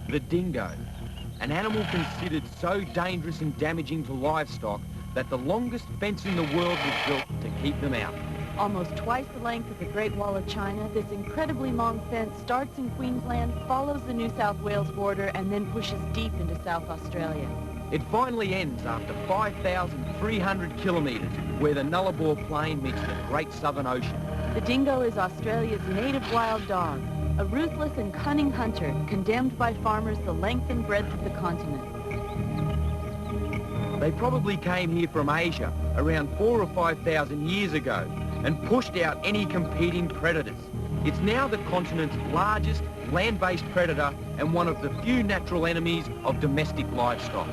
The dingo, an animal considered so dangerous and damaging to livestock that the longest fence in the world was built to keep them out. Almost twice the length of the Great Wall of China, this incredibly long fence starts in Queensland, follows the New South Wales border, and then pushes deep into South Australia. It finally ends after 5,300 kilometres, where the Nullarbor Plain meets the Great Southern Ocean. The dingo is Australia's native wild dog, a ruthless and cunning hunter, condemned by farmers the length and breadth of the continent. They probably came here from Asia around 4,000 or 5,000 years ago and pushed out any competing predators. It's now the continent's largest land-based predator and one of the few natural enemies of domestic livestock.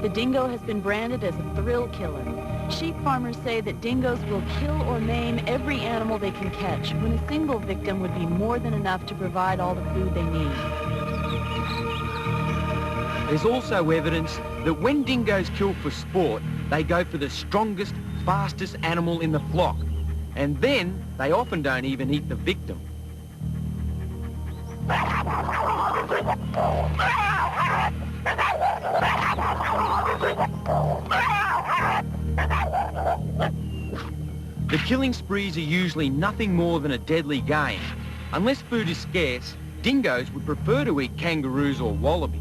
The dingo has been branded as a thrill killer. Sheep farmers say that dingoes will kill or maim every animal they can catch, when a single victim would be more than enough to provide all the food they need. There's also evidence that when dingoes kill for sport, they go for the strongest, fastest animal in the flock. And then they often don't even eat the victim. The killing sprees are usually nothing more than a deadly game. Unless food is scarce, dingoes would prefer to eat kangaroos or wallabies.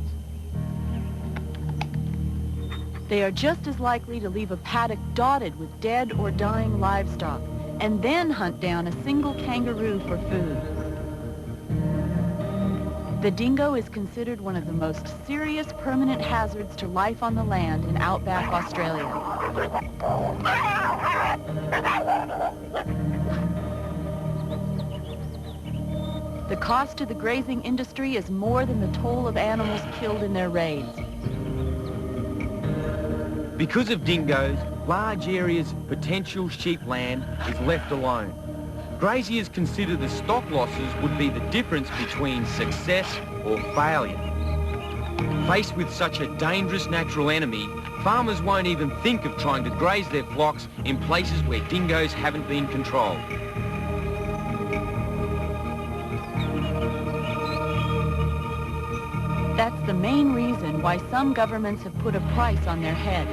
They are just as likely to leave a paddock dotted with dead or dying livestock, and then hunt down a single kangaroo for food. The dingo is considered one of the most serious permanent hazards to life on the land in outback Australia. The cost to the grazing industry is more than the toll of animals killed in their raids. Because of dingoes, large areas of potential sheep land is left alone. Graziers consider the stock losses would be the difference between success or failure. Faced with such a dangerous natural enemy, farmers won't even think of trying to graze their flocks in places where dingoes haven't been controlled. That's the main reason why some governments have put a price on their head.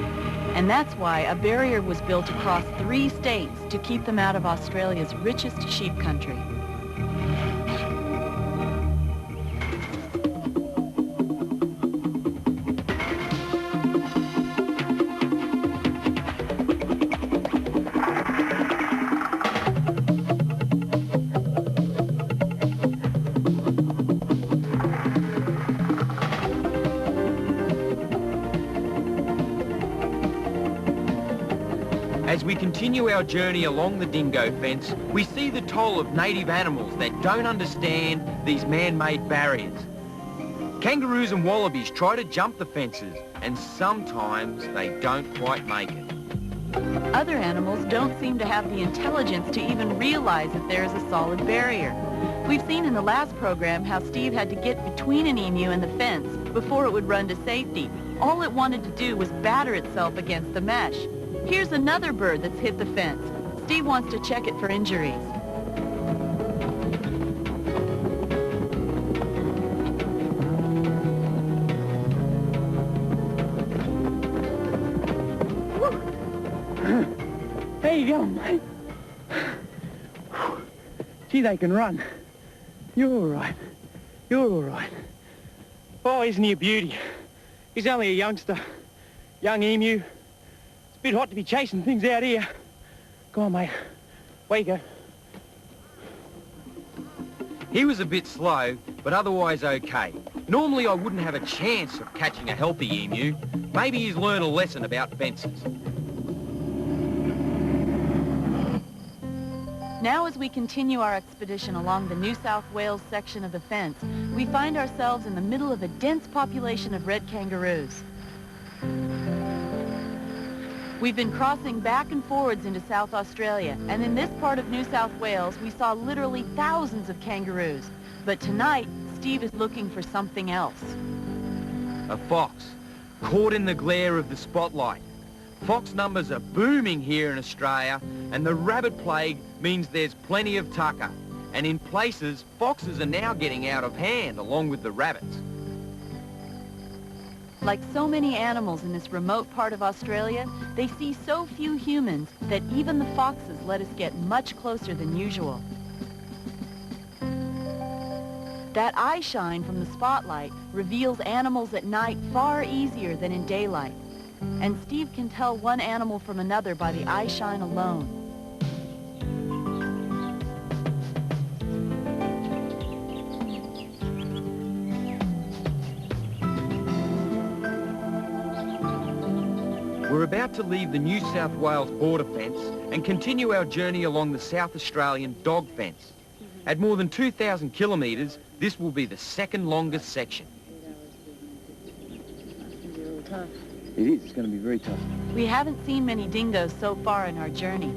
And that's why a barrier was built across 3 states to keep them out of Australia's richest sheep country. As we continue our journey along the dingo fence, we see the toll of native animals that don't understand these man-made barriers. Kangaroos and wallabies try to jump the fences, and sometimes they don't quite make it. Other animals don't seem to have the intelligence to even realize that there is a solid barrier. We've seen in the last program how Steve had to get between an emu and the fence before it would run to safety. All it wanted to do was batter itself against the mesh. Here's another bird that's hit the fence. Steve wants to check it for injuries. There you go, mate. Gee, they can run. You're all right. You're all right. Oh, isn't he a beauty? He's only a youngster. Young emu. It's a bit hot to be chasing things out here. Go on, mate. Away you go. He was a bit slow, but otherwise okay. Normally I wouldn't have a chance of catching a healthy emu. Maybe he's learned a lesson about fences. Now as we continue our expedition along the New South Wales section of the fence, we find ourselves in the middle of a dense population of red kangaroos. We've been crossing back and forwards into South Australia, and in this part of New South Wales, we saw literally thousands of kangaroos. But tonight, Steve is looking for something else. A fox, caught in the glare of the spotlight. Fox numbers are booming here in Australia, and the rabbit plague means there's plenty of tucker. And in places, foxes are now getting out of hand along with the rabbits. Like so many animals in this remote part of Australia, they see so few humans that even the foxes let us get much closer than usual. That eye shine from the spotlight reveals animals at night far easier than in daylight. And Steve can tell one animal from another by the eye shine alone. We're about to leave the New South Wales border fence and continue our journey along the South Australian dog fence. At more than 2,000 kilometres, this will be the second longest section. It is. It's going to be very tough. We haven't seen many dingoes so far in our journey.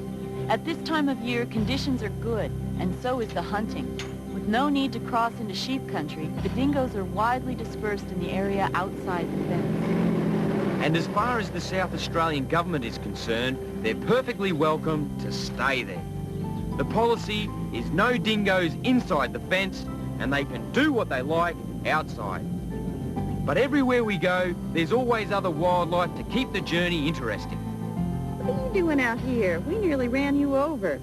At this time of year, conditions are good, and so is the hunting. With no need to cross into sheep country, the dingoes are widely dispersed in the area outside the fence. And as far as the South Australian government is concerned, they're perfectly welcome to stay there. The policy is no dingoes inside the fence, and they can do what they like outside. But everywhere we go, there's always other wildlife to keep the journey interesting. What are you doing out here? We nearly ran you over.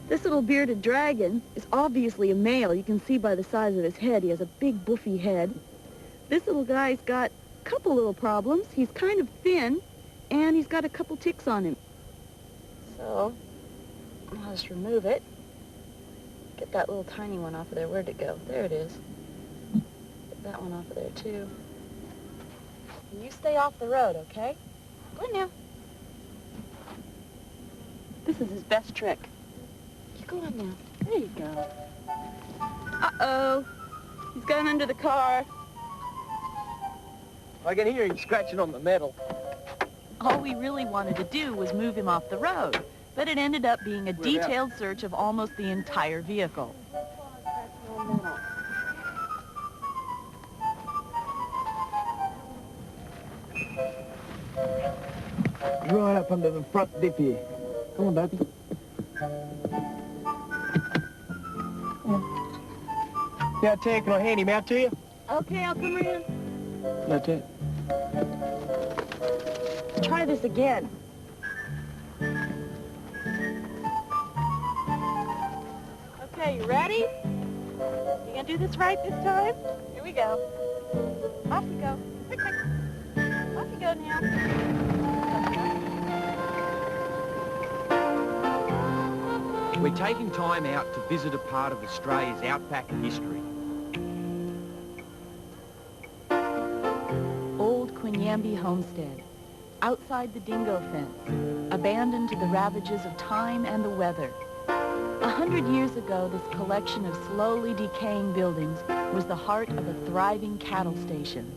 This little bearded dragon is obviously a male. You can see by the size of his head. He has a big buffy head. This little guy's got a couple little problems. He's kind of thin, and he's got a couple ticks on him. So, I'll just remove it. Get that little tiny one off of there. Where'd it go? There it is. Get that one off of there, too. And you stay off the road, okay? Go on now. This is his best trick. You go on now. There you go. Uh-oh. He's gone under the car. I can hear him scratching on the metal. All we really wanted to do was move him off the road, but it ended up being a detailed search of almost the entire vehicle. Right up under the front diff here. Come on, Dopey. Come on. Yeah, Ted, can I hand him out to you? Okay, I'll come around. No, Ted. Try this again. Okay, you ready? You gonna do this right this time? Here we go. Off we go. Quick, quick. Off you go now. We're taking time out to visit a part of Australia's outback history. Old Quinamby Homestead, outside the Dingo Fence, abandoned to the ravages of time and the weather. 100 years ago, this collection of slowly decaying buildings was the heart of a thriving cattle station.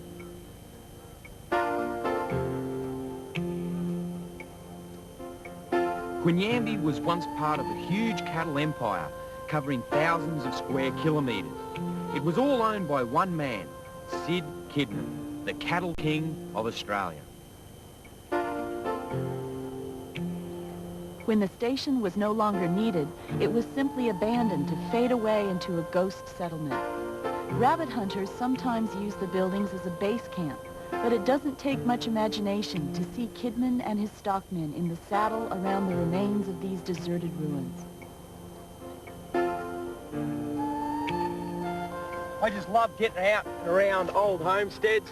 Quinamby was once part of a huge cattle empire covering thousands of square kilometres. It was all owned by one man, Sid Kidman, the cattle king of Australia. When the station was no longer needed, it was simply abandoned to fade away into a ghost settlement. Rabbit hunters sometimes use the buildings as a base camp, but it doesn't take much imagination to see Kidman and his stockmen in the saddle around the remains of these deserted ruins. I just love getting out and around old homesteads.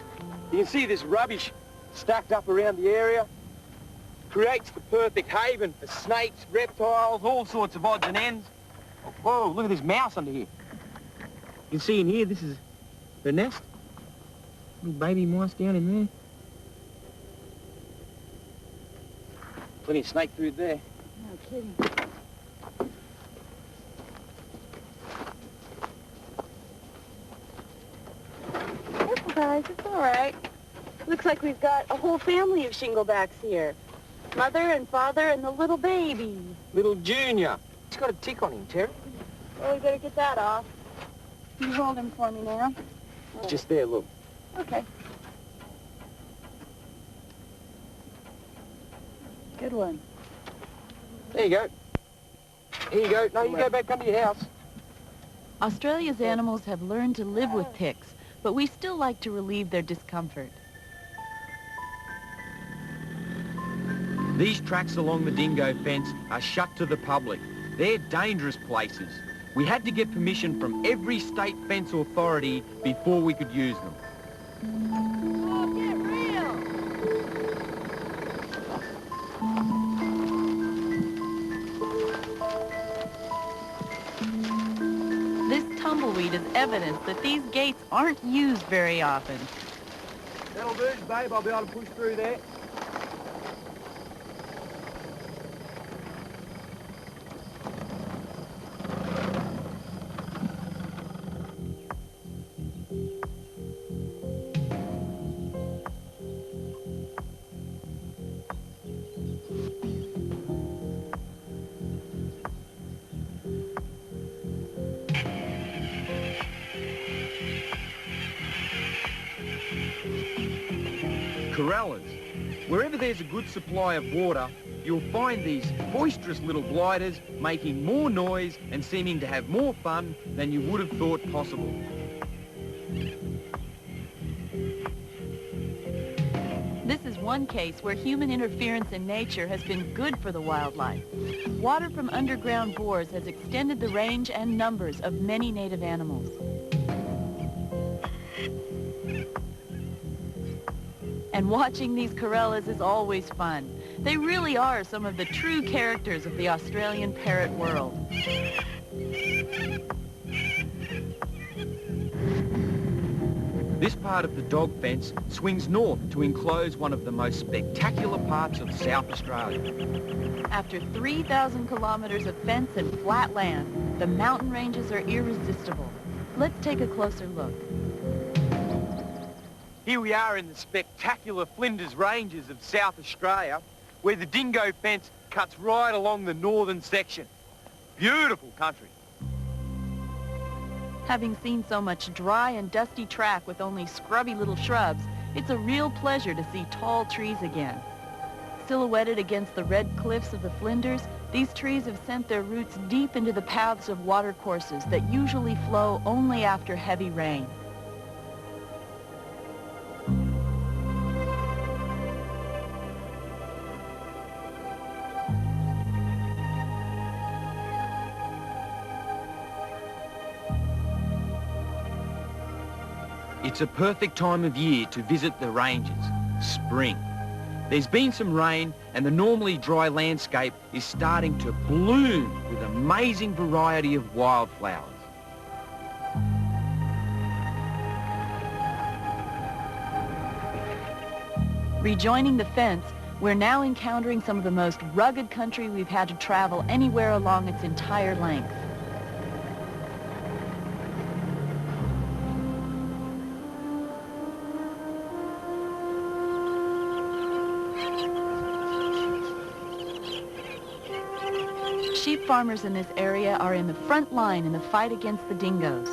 You can see this rubbish stacked up around the area. Creates the perfect haven for snakes, reptiles, all sorts of odds and ends. Whoa, look at this mouse under here. You can see in here, this is the nest. Little baby mice down in there. Plenty of snake food there. No kidding. Careful, guys. It's all right. Looks like we've got a whole family of shinglebacks here. Mother and father and the little baby. Little Junior. He's got a tick on him, Terry. Well, we better get that off. You hold him for me now. Just there, look. Okay. Good one. There you go. Here you go. No, you go back under your house. Australia's animals have learned to live with ticks, but we still like to relieve their discomfort. These tracks along the Dingo Fence are shut to the public. They're dangerous places. We had to get permission from every state fence authority before we could use them. Oh, get real! This tumbleweed is evidence that these gates aren't used very often. That'll do, babe. I'll be able to push through there. Corellas. Wherever there's a good supply of water, you'll find these boisterous little gliders making more noise and seeming to have more fun than you would have thought possible. This is one case where human interference in nature has been good for the wildlife. Water from underground bores has extended the range and numbers of many native animals. And watching these corellas is always fun. They really are some of the true characters of the Australian parrot world. This part of the dog fence swings north to enclose one of the most spectacular parts of South Australia. After 3,000 kilometers of fence and flat land, the mountain ranges are irresistible. Let's take a closer look. Here we are in the spectacular Flinders Ranges of South Australia, where the Dingo Fence cuts right along the northern section. Beautiful country. Having seen so much dry and dusty track with only scrubby little shrubs, it's a real pleasure to see tall trees again. Silhouetted against the red cliffs of the Flinders, these trees have sent their roots deep into the paths of watercourses that usually flow only after heavy rain. It's a perfect time of year to visit the ranges, spring. There's been some rain and the normally dry landscape is starting to bloom with amazing variety of wildflowers. Rejoining the fence, we're now encountering some of the most rugged country we've had to travel anywhere along its entire length. Sheep farmers in this area are in the front line in the fight against the dingoes.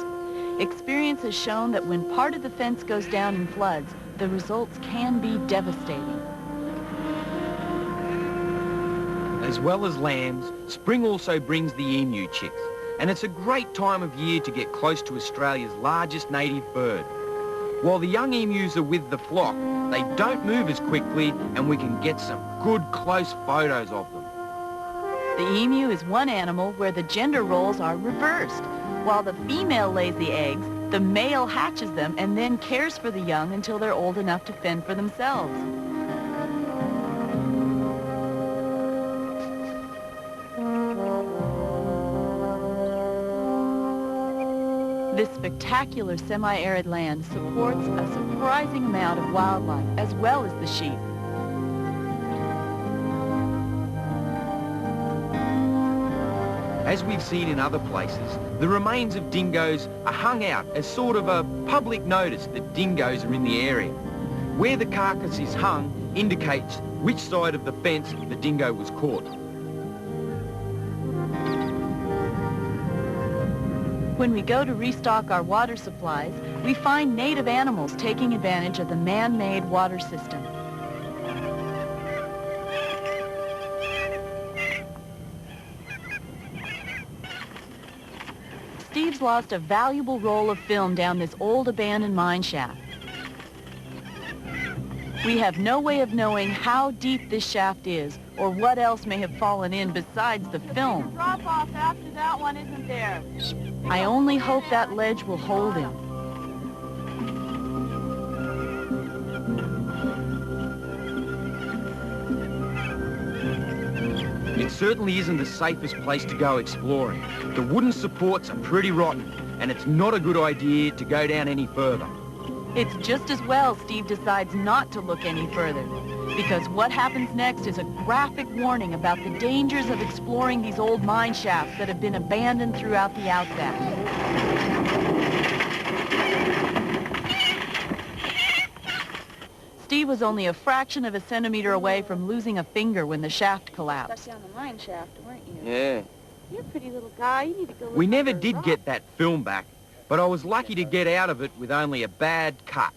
Experience has shown that when part of the fence goes down in floods, the results can be devastating. As well as lambs, spring also brings the emu chicks, and it's a great time of year to get close to Australia's largest native bird. While the young emus are with the flock, they don't move as quickly and we can get some good close photos of them. The emu is one animal where the gender roles are reversed. While the female lays the eggs, the male hatches them and then cares for the young until they're old enough to fend for themselves. This spectacular semi-arid land supports a surprising amount of wildlife as well as the sheep. As we've seen in other places, the remains of dingoes are hung out as sort of a public notice that dingoes are in the area. Where the carcass is hung indicates which side of the fence the dingo was caught. When we go to restock our water supplies, we find native animals taking advantage of the man-made water system. Steve's lost a valuable roll of film down this old abandoned mine shaft. We have no way of knowing how deep this shaft is or what else may have fallen in besides the film. Drop off after that one, isn't there? I only hope that ledge will hold him. It certainly isn't the safest place to go exploring. The wooden supports are pretty rotten, and it's not a good idea to go down any further. It's just as well Steve decides not to look any further, because what happens next is a graphic warning about the dangers of exploring these old mine shafts that have been abandoned throughout the Outback. Steve was only a fraction of a centimeter away from losing a finger when the shaft collapsed. Stuck down the mine shaft, weren't you? Yeah. You're a pretty little guy. You need to go. We never did get that film back, but I was lucky to get out of it with only a bad cut.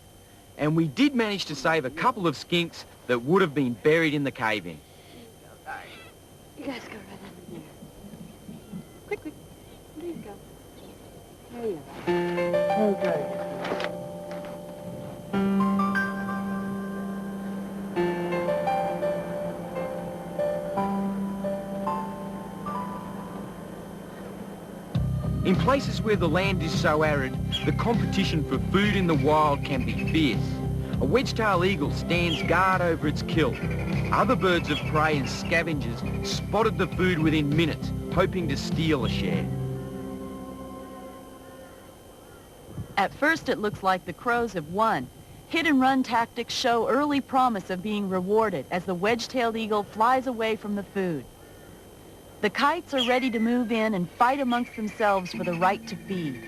And we did manage to save a couple of skinks that would have been buried in the cave-in. You guys go right in there. Quick, quick. There you go. There you go. Okay. In places where the land is so arid, the competition for food in the wild can be fierce. A wedge-tailed eagle stands guard over its kill. Other birds of prey and scavengers spotted the food within minutes, hoping to steal a share. At first it looks like the crows have won. Hit-and-run tactics show early promise of being rewarded as the wedge-tailed eagle flies away from the food. The kites are ready to move in and fight amongst themselves for the right to feed.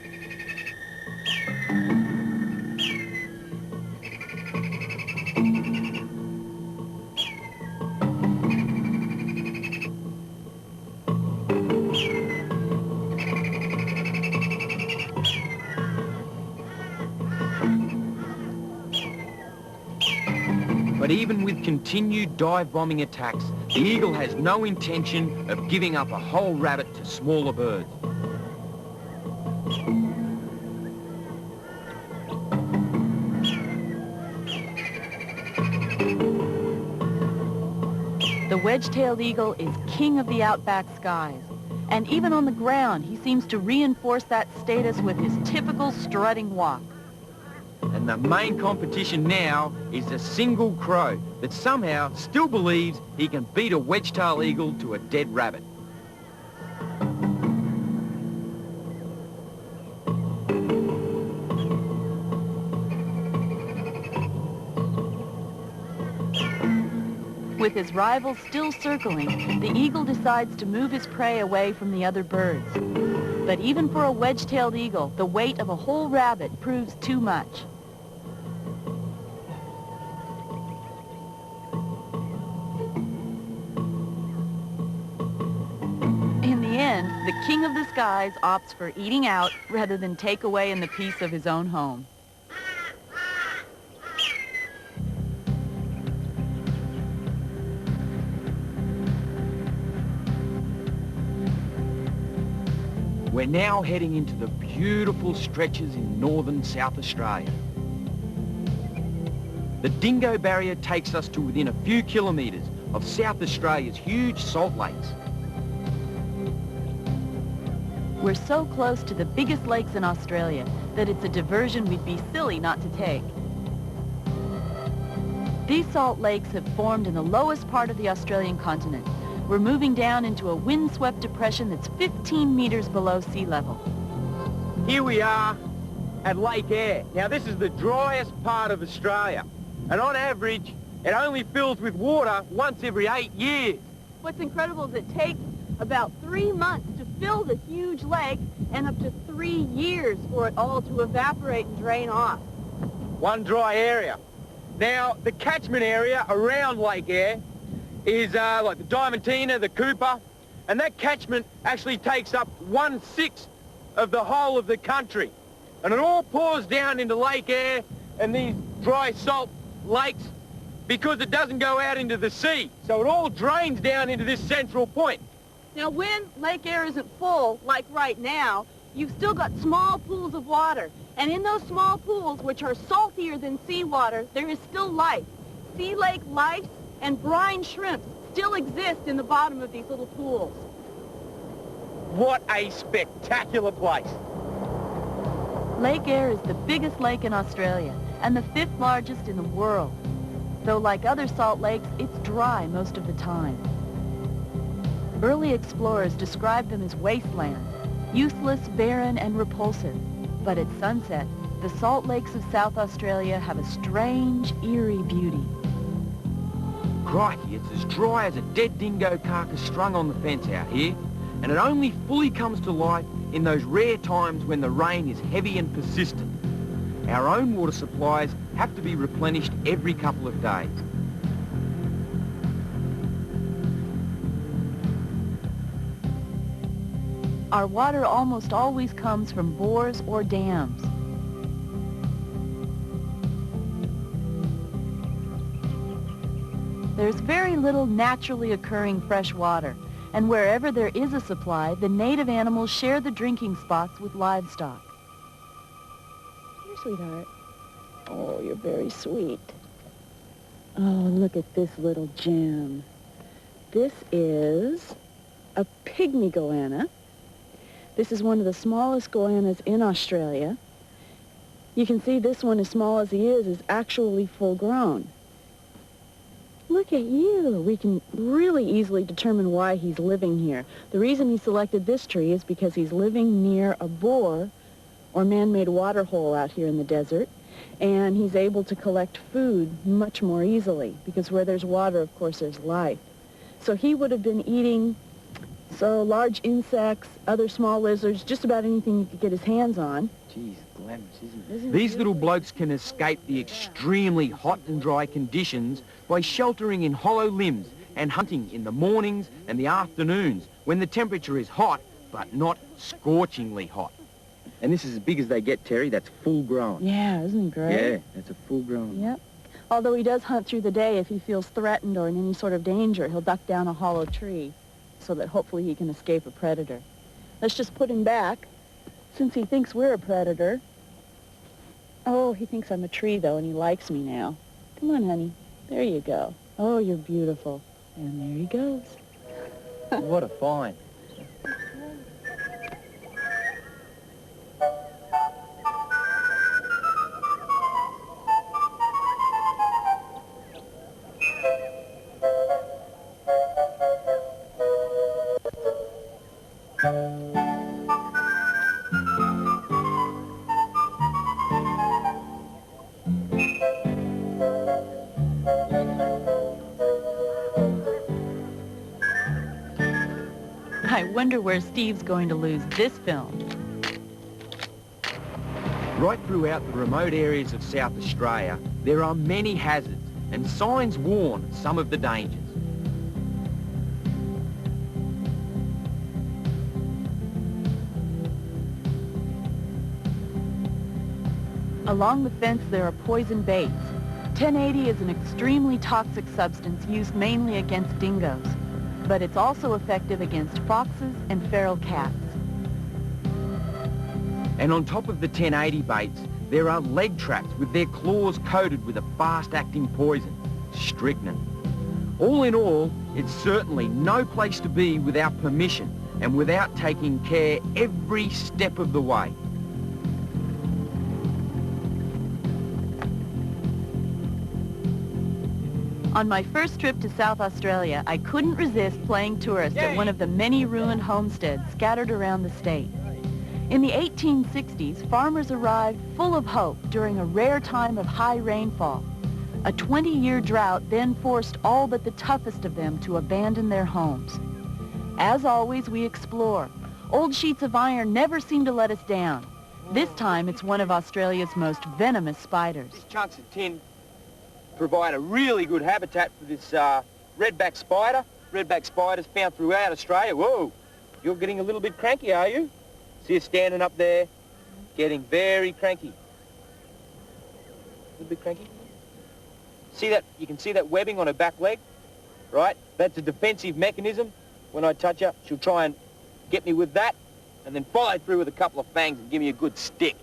But even with continued dive-bombing attacks, the eagle has no intention of giving up a whole rabbit to smaller birds. The wedge-tailed eagle is king of the Outback skies. And even on the ground, he seems to reinforce that status with his typical strutting walk. And the main competition now is a single crow that somehow still believes he can beat a wedge-tailed eagle to a dead rabbit. With his rival still circling, the eagle decides to move his prey away from the other birds. But even for a wedge-tailed eagle, the weight of a whole rabbit proves too much. In the end, the king of the skies opts for eating out rather than take away in the peace of his own home. We're now heading into the beautiful stretches in northern South Australia. The Dingo Barrier takes us to within a few kilometres of South Australia's huge salt lakes. We're so close to the biggest lakes in Australia that it's a diversion we'd be silly not to take. These salt lakes have formed in the lowest part of the Australian continent. We're moving down into a windswept depression that's 15 meters below sea level. Here we are at Lake Eyre. Now this is the driest part of Australia, and on average it only fills with water once every 8 years. What's incredible is it takes about 3 months to fill the huge lake and up to 3 years for it all to evaporate and drain off. One dry area. Now the catchment area around Lake Eyre is like the Diamantina, the Cooper, and that catchment actually takes up 1/6 of the whole of the country. And it all pours down into Lake Eyre and these dry salt lakes because it doesn't go out into the sea. So it all drains down into this central point. Now when Lake Eyre isn't full, like right now, you've still got small pools of water. And in those small pools, which are saltier than seawater, there is still life. Sea lake lice and brine shrimps still exist in the bottom of these little pools. What a spectacular place. Lake Eyre is the biggest lake in Australia and the 5th largest in the world. Though like other salt lakes, it's dry most of the time. Early explorers described them as wasteland, useless, barren, and repulsive. But at sunset, the salt lakes of South Australia have a strange, eerie beauty. Crikey, it's as dry as a dead dingo carcass strung on the fence out here, and it only fully comes to life in those rare times when the rain is heavy and persistent. Our own water supplies have to be replenished every couple of days. Our water almost always comes from bores or dams. There's very little naturally occurring fresh water, and wherever there is a supply, the native animals share the drinking spots with livestock. Here, sweetheart. Oh, you're very sweet. Oh, look at this little gem. This is a pygmy goanna. This is one of the smallest goannas in Australia. You can see this one, as small as he is actually full grown. Look at you. We can really easily determine why he's living here. The reason he selected this tree is because he's living near a bore or man-made water hole out here in the desert, and he's able to collect food much more easily because where there's water, of course, there's life. So he would have been eating large insects, other small lizards, just about anything he could get his hands on. Jeez, glamorous, isn't it? These little blokes can escape the extremely hot and dry conditions by sheltering in hollow limbs and hunting in the mornings and the afternoons when the temperature is hot, but not scorchingly hot. And this is as big as they get, Terry. That's full grown. Yeah, isn't he great? Yeah, that's a full grown. Yep. Although he does hunt through the day, if he feels threatened or in any sort of danger, he'll duck down a hollow tree so that hopefully he can escape a predator. Let's just put him back, since he thinks we're a predator. Oh, he thinks I'm a tree, though, and he likes me now. Come on, honey. There you go. Oh, you're beautiful. And there he goes. What a find. I wonder where Steve's going to lose this film. Right throughout the remote areas of South Australia, there are many hazards and signs warn of some of the dangers. Along the fence, there are poison baits. 1080 is an extremely toxic substance used mainly against dingoes, but it's also effective against foxes and feral cats. And on top of the 1080 baits, there are leg traps with their claws coated with a fast-acting poison, strychnine. All in all, it's certainly no place to be without permission and without taking care every step of the way. On my first trip to South Australia, I couldn't resist playing tourist at one of the many ruined homesteads scattered around the state. In the 1860s, farmers arrived full of hope during a rare time of high rainfall. A 20-year drought then forced all but the toughest of them to abandon their homes. As always, we explore. Old sheets of iron never seem to let us down. This time, it's one of Australia's most venomous spiders. These chunks of tin provide a really good habitat for this redback spider. Redback spiders found throughout Australia. Whoa, you're getting a little bit cranky, are you? See you standing up there, getting very cranky. A little bit cranky. See that? You can see that webbing on her back leg, right? That's a defensive mechanism. When I touch her, she'll try and get me with that, and then follow through with a couple of fangs and give me a good stick.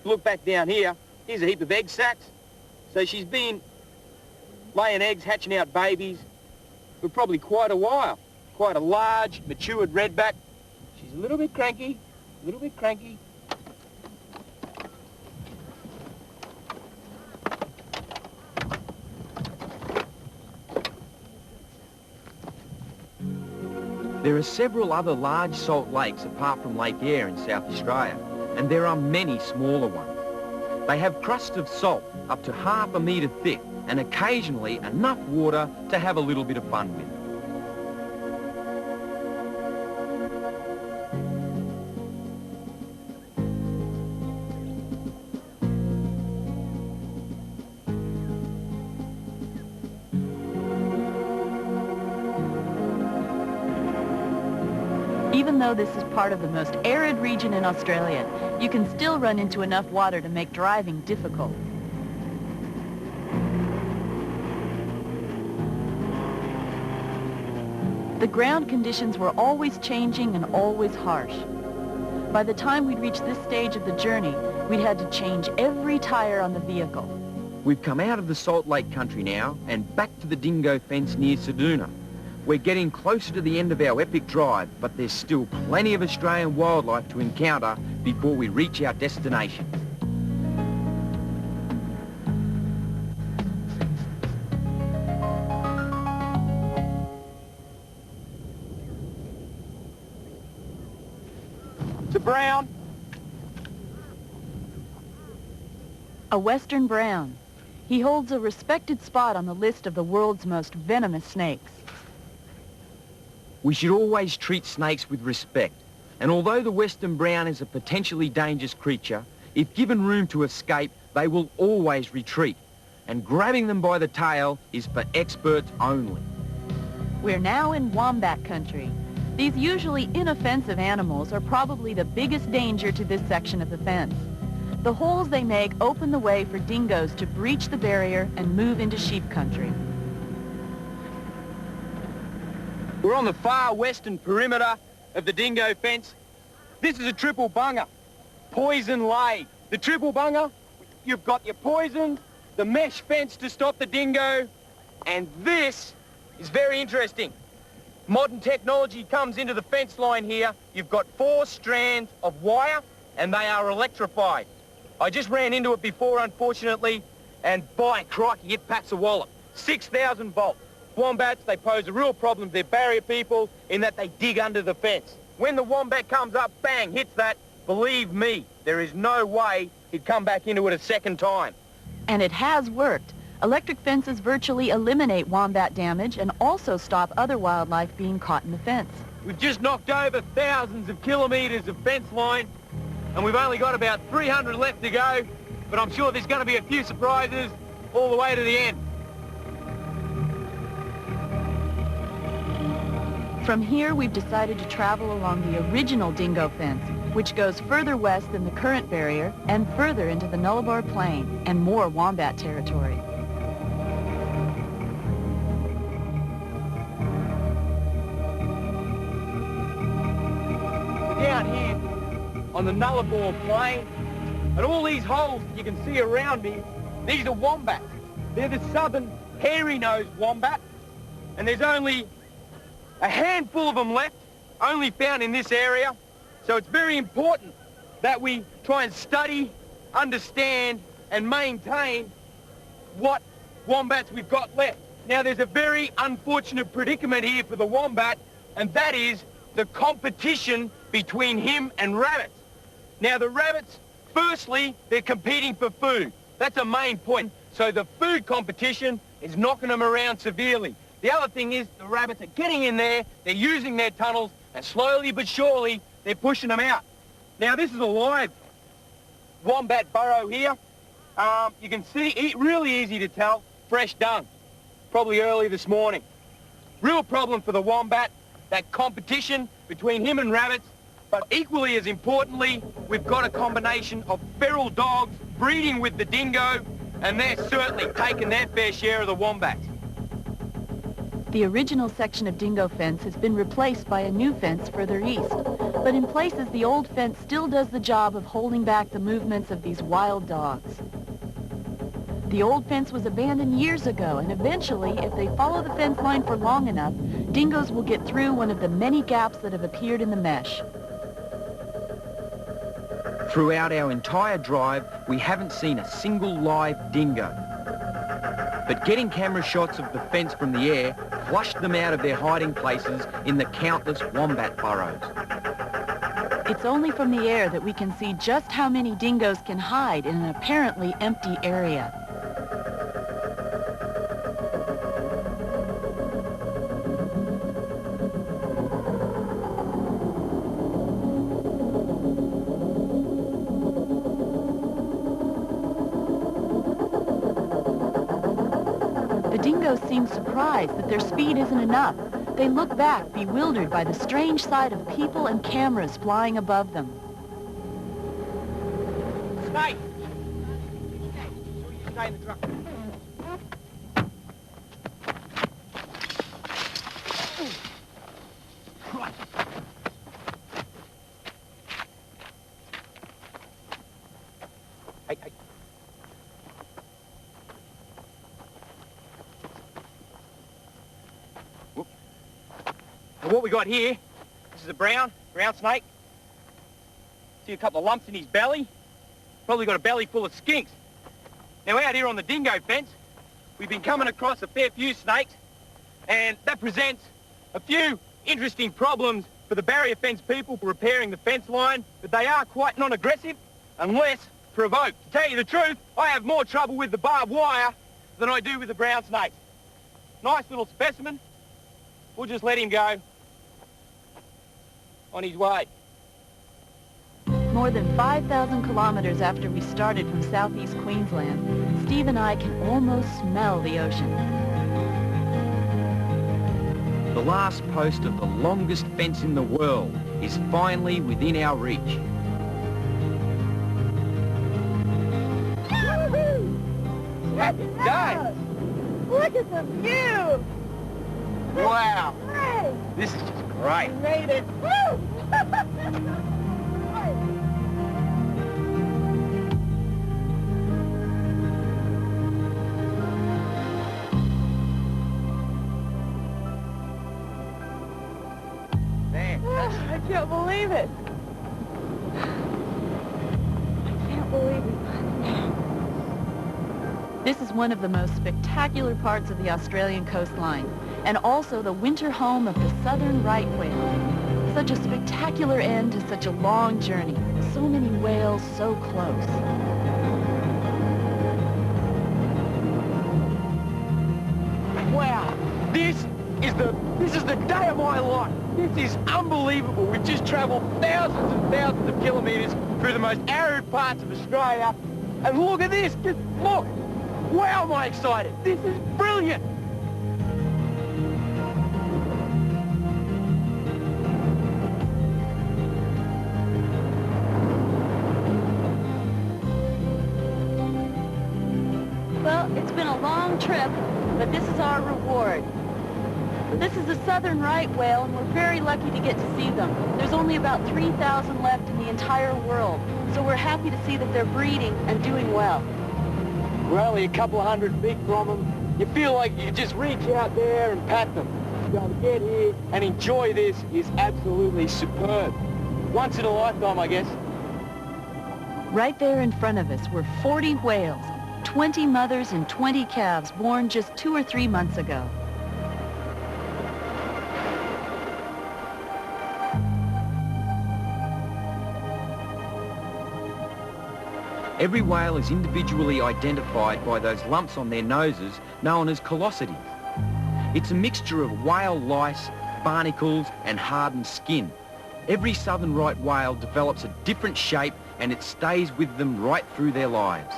Look back down here. Here's a heap of egg sacs. So she's been laying eggs, hatching out babies. for probably quite a while. Quite a large, matured redback. She's a little bit cranky, a little bit cranky. There are several other large salt lakes apart from Lake Eyre in South Australia, and there are many smaller ones. They have crusts of salt up to ½ metre thick and occasionally enough water to have a little bit of fun with. Even though this is part of the most arid region in Australia, you can still run into enough water to make driving difficult. The ground conditions were always changing and always harsh. By the time we'd reached this stage of the journey, we'd had to change every tire on the vehicle. We've come out of the Salt Lake country now and back to the Dingo Fence near Seduna. We're getting closer to the end of our epic drive, but there's still plenty of Australian wildlife to encounter before we reach our destination. It's a brown. A western brown. He holds a respected spot on the list of the world's most venomous snakes. We should always treat snakes with respect, and although the western brown is a potentially dangerous creature, if given room to escape, they will always retreat, and grabbing them by the tail is for experts only. We're now in Wombat country. These usually inoffensive animals are probably the biggest danger to this section of the fence. The holes they make open the way for dingoes to breach the barrier and move into sheep country. We're on the far western perimeter of the Dingo Fence. This is a triple bunger, poison lay. The triple bunger, you've got your poison, the mesh fence to stop the dingo, and this is very interesting. Modern technology comes into the fence line here. You've got 4 strands of wire, and they are electrified. I just ran into it before, unfortunately, and by crikey, it packs a wallop. 6,000 volts. Wombats, they pose a real problem to their barrier people in that they dig under the fence. When the wombat comes up, bang, hits that, believe me, there is no way he'd come back into it a second time. And it has worked. Electric fences virtually eliminate wombat damage and also stop other wildlife being caught in the fence. We've just knocked over thousands of kilometres of fence line, and we've only got about 300 left to go, but I'm sure there's going to be a few surprises all the way to the end. From here, we've decided to travel along the original Dingo Fence, which goes further west than the current barrier and further into the Nullarbor Plain and more wombat territory. Down here on the Nullarbor Plain, and all these holes that you can see around me, these are wombats. They're the southern hairy-nosed wombat, and there's only a handful of them left, only found in this area. So it's very important that we try and study, understand, and maintain what wombats we've got left. Now, there's a very unfortunate predicament here for the wombat, and that is the competition between him and rabbits. Now, the rabbits, firstly, they're competing for food. That's a main point. So the food competition is knocking them around severely. The other thing is the rabbits are getting in there, they're using their tunnels, and slowly but surely, they're pushing them out. Now, this is a live wombat burrow here. You can see, really easy to tell, fresh dung, probably early this morning. Real problem for the wombat, that competition between him and rabbits, but equally as importantly, we've got a combination of feral dogs breeding with the dingo, and they're certainly taking their fair share of the wombats. The original section of Dingo Fence has been replaced by a new fence further east, but in places the old fence still does the job of holding back the movements of these wild dogs. The old fence was abandoned years ago, and eventually, if they follow the fence line for long enough, dingoes will get through one of the many gaps that have appeared in the mesh. Throughout our entire drive, we haven't seen a single live dingo. But getting camera shots of the fence from the air flushed them out of their hiding places in the countless wombat burrows. It's only from the air that we can see just how many dingoes can hide in an apparently empty area. The dingoes seem surprised that their speed isn't enough. They look back, bewildered by the strange sight of people and cameras flying above them. Stay! Stay in the truck. Right. Hey. Whoop. And what we got here, this is a brown snake. See a couple of lumps in his belly. Probably got a belly full of skinks. Now out here on the Dingo Fence, we've been coming across a fair few snakes, and that presents a few interesting problems for the barrier fence people repairing the fence line, but they are quite non-aggressive unless provoked. To tell you the truth, I have more trouble with the barbed wire than I do with the brown snakes. Nice little specimen. We'll just let him go on his way. More than 5,000 kilometers after we started from southeast Queensland, Steve and I can almost smell the ocean. The last post of the longest fence in the world is finally within our reach. Happy days! Look at the view! Wow! Hey, This is just great. we made it! Woo! I can't believe it. I can't believe it. This is one of the most spectacular parts of the Australian coastline, and also the winter home of the southern right whale. Such a spectacular end to such a long journey. So many whales so close. Wow, this is the day of my life. This is unbelievable. We've just travelled thousands and thousands of kilometres through the most arid parts of Australia. And look at this, just look. Wow, am I excited. This is brilliant. Well, it's been a long trip, but this is our reward. This is the southern right whale, and we're very lucky to get to see them. There's only about 3,000 left in the entire world, so we're happy to see that they're breeding and doing well. We're only a couple of 100 feet from them. You feel like you just reach out there and pat them. To be able to get here and enjoy this is absolutely superb. Once in a lifetime, I guess. Right there in front of us were 40 whales, 20 mothers and 20 calves born just 2 or 3 months ago. Every whale is individually identified by those lumps on their noses known as callosities. It's a mixture of whale lice, barnacles and hardened skin. Every southern right whale develops a different shape and it stays with them right through their lives.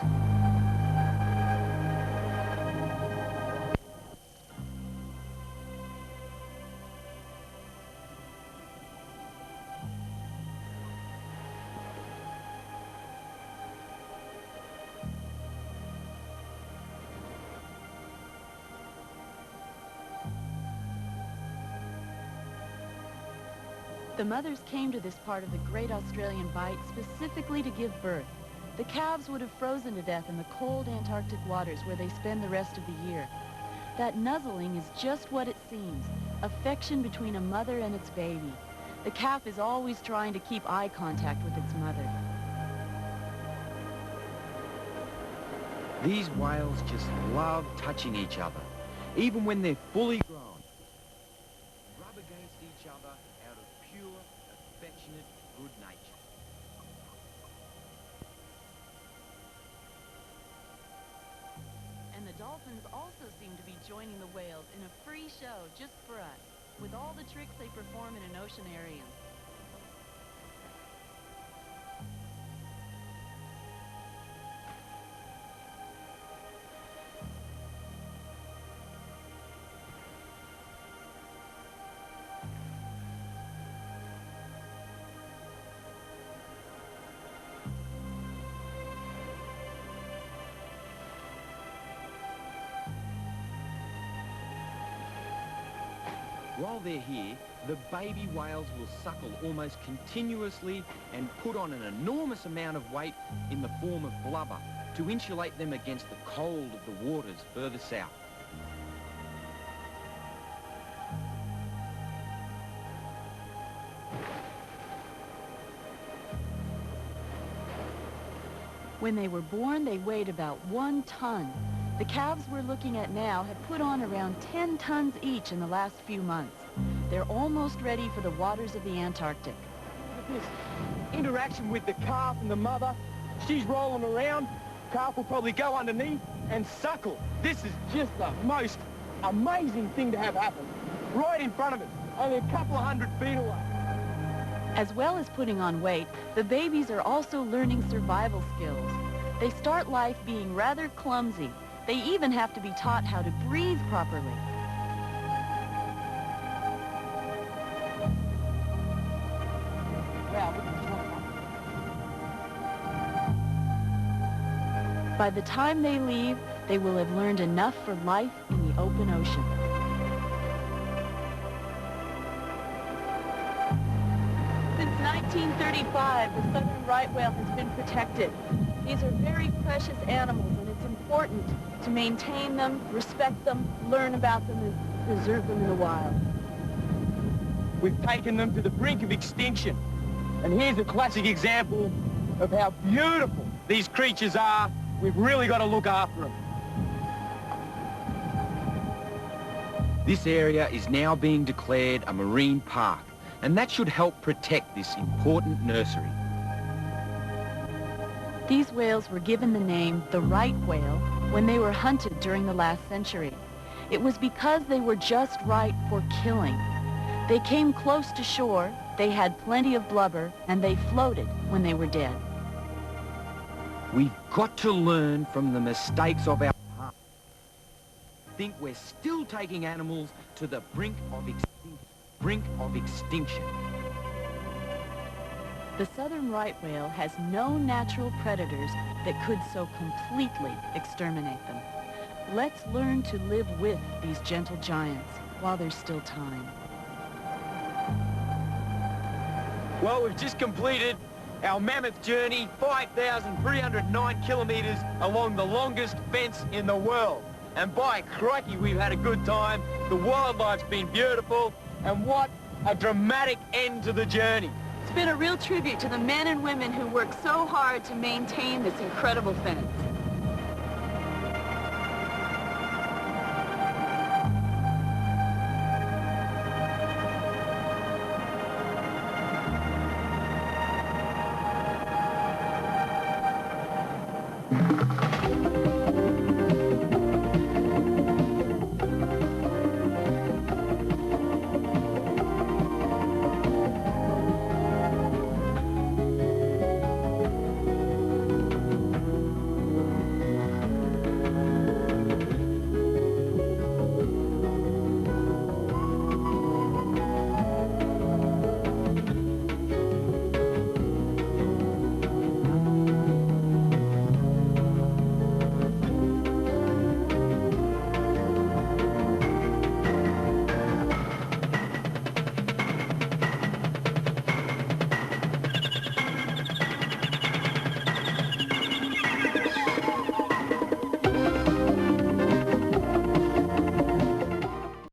The mothers came to this part of the Great Australian Bight specifically to give birth. The calves would have frozen to death in the cold Antarctic waters where they spend the rest of the year. That nuzzling is just what it seems, affection between a mother and its baby. The calf is always trying to keep eye contact with its mother. These whales just love touching each other, even when they're fully grown. Rub against each other out of pure, affectionate good nature. And the dolphins also seem to be joining the whales in a free show just for us, with all the tricks they perform in an oceanarium. While they're here, the baby whales will suckle almost continuously and put on an enormous amount of weight in the form of blubber to insulate them against the cold of the waters further south. When they were born, they weighed about 1 ton. The calves we're looking at now have put on around 10 tons each in the last few months. They're almost ready for the waters of the Antarctic. This interaction with the calf and the mother, she's rolling around, calf will probably go underneath and suckle. This is just the most amazing thing to have happen, right in front of us, only a couple of 100 feet away. As well as putting on weight, the babies are also learning survival skills. They start life being rather clumsy. They even have to be taught how to breathe properly. By the time they leave, they will have learned enough for life in the open ocean. Since 1935, the southern right whale has been protected. These are very precious animals, and it's important to maintain them, respect them, learn about them, and preserve them in the wild. We've taken them to the brink of extinction. And here's a classic example of how beautiful these creatures are. We've really got to look after them. This area is now being declared a marine park, and that should help protect this important nursery. These whales were given the name the right whale when they were hunted during the last century. It was because they were just right for killing. They came close to shore, they had plenty of blubber, and they floated when they were dead. We've got to learn from the mistakes of our past. I think we're still taking animals to the brink of extinction. The southern right whale has no natural predators that could so completely exterminate them. Let's learn to live with these gentle giants while there's still time. Well, we've just completed our mammoth journey, 5,309 kilometres along the longest fence in the world. And by crikey, we've had a good time. The wildlife's been beautiful, and what a dramatic end to the journey. It's been a real tribute to the men and women who work so hard to maintain this incredible fence.